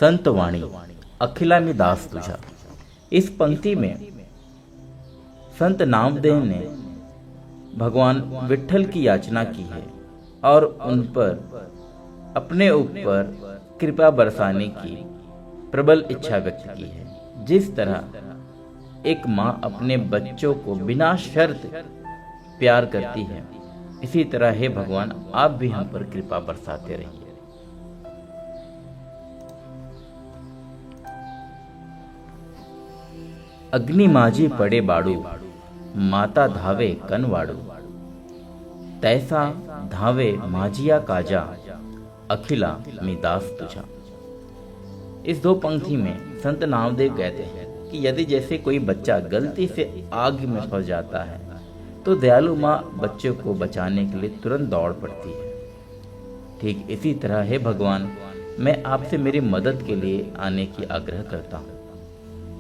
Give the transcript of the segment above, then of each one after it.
संत वाणी अखिला मी दास तुझा। इस पंक्ति में संत नामदेव ने भगवान विट्ठल की याचना की है और उन पर अपने ऊपर कृपा बरसाने की प्रबल इच्छा व्यक्त की है। जिस तरह एक माँ अपने बच्चों को बिना शर्त प्यार करती है, इसी तरह हे भगवान आप भी हम पर कृपा बरसाते रहिए। अग्नि माझी पड़े बाड़ू, माता धावे कनवाड़ू, तैसा धावे माझिया काजा, अखिला मी दास तुझा। इस दो पंक्ति में संत नामदेव कहते हैं कि यदि जैसे कोई बच्चा गलती से आग में फंस जाता है तो दयालु माँ बच्चे को बचाने के लिए तुरंत दौड़ पड़ती है। ठीक इसी तरह हे भगवान, मैं आपसे मेरी मदद के लिए आने की आग्रह करता हूँ।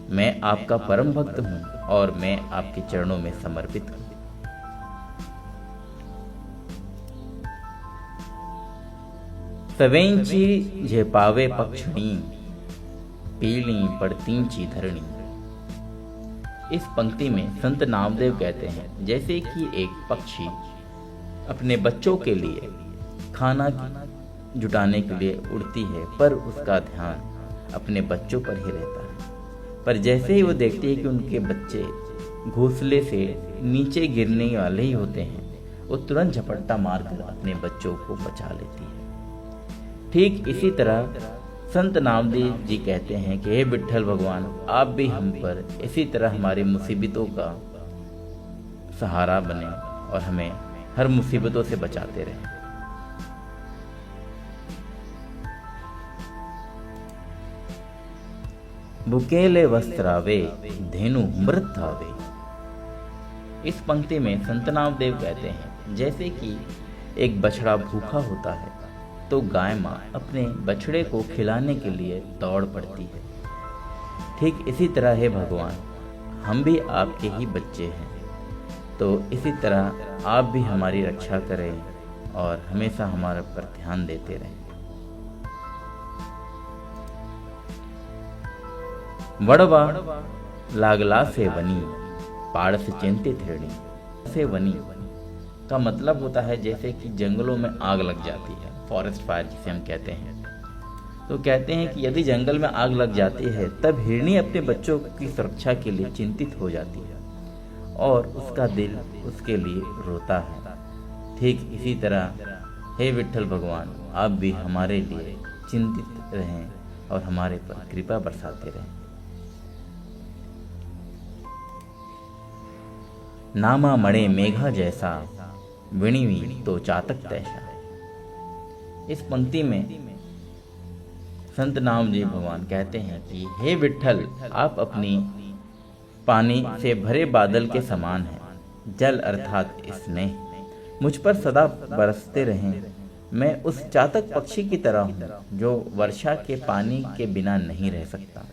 मैं आपका परम भक्त हूँ और मैं आपके चरणों में समर्पित हूँ। सवेंची झेपावे पक्षणी, पीली पड़तींची धरणी। इस पंक्ति में संत नामदेव कहते हैं जैसे कि एक पक्षी अपने बच्चों के लिए खाना जुटाने के लिए उड़ती है, पर उसका ध्यान अपने बच्चों पर ही रहता है। पर जैसे ही वो देखती है कि उनके बच्चे घोंसले से नीचे गिरने वाले ही होते हैं, वो तुरंत झपट्टा मारकर अपने बच्चों को बचा लेती है। ठीक इसी तरह संत नामदेव जी कहते हैं कि हे विट्ठल भगवान, आप भी हम पर इसी तरह हमारी मुसीबतों का सहारा बने और हमें हर मुसीबतों से बचाते रहें। बुकेले वस्त्रावे धेनु मृत आवे। इस पंक्ति में संत नामदेव कहते हैं जैसे कि एक बछड़ा भूखा होता है तो गाय माँ अपने बछड़े को खिलाने के लिए दौड़ पड़ती है। ठीक इसी तरह है भगवान, हम भी आपके ही बच्चे हैं, तो इसी तरह आप भी हमारी रक्षा करें और हमेशा हमारे पर ध्यान देते रहें। वड़वा लागला से वनी, पाड़ से चिंतित हिरणी। से वनी का मतलब होता है जैसे कि जंगलों में आग लग जाती है, फॉरेस्ट फायर जिसे हम कहते हैं। तो कहते हैं कि यदि जंगल में आग लग जाती है तब हिरणी अपने बच्चों की सुरक्षा के लिए चिंतित हो जाती है और उसका दिल उसके लिए रोता है। ठीक इसी तरह हे विट्ठल भगवान, आप भी हमारे लिए चिंतित रहें और हमारे पर कृपा बरसाते रहें। नामा मणे मेघा जैसा, विणिवी तो चातक तैसा। इस पंक्ति में संत नामदेव भगवान कहते हैं कि हे विट्ठल, आप अपनी पानी से भरे बादल के समान हैं। जल अर्थात स्नेह मुझ पर सदा बरसते रहें। मैं उस चातक पक्षी की तरह हूँ जो वर्षा के पानी के बिना नहीं रह सकता।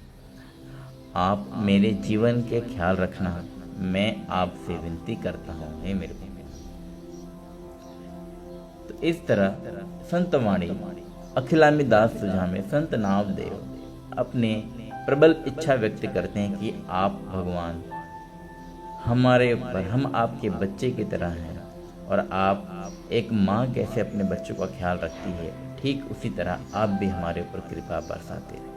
आप मेरे जीवन के ख्याल रखना, मैं आपसे विनती करता हूँ हे मेरे भगवान। तो इस तरह संत वाणी अखिला मी दास तुझा में संत नामदेव अपने प्रबल इच्छा व्यक्त करते हैं कि आप भगवान हमारे ऊपर, हम आपके बच्चे की तरह हैं और आप एक माँ कैसे अपने बच्चों का ख्याल रखती है, ठीक उसी तरह आप भी हमारे ऊपर कृपा बरसाते हैं।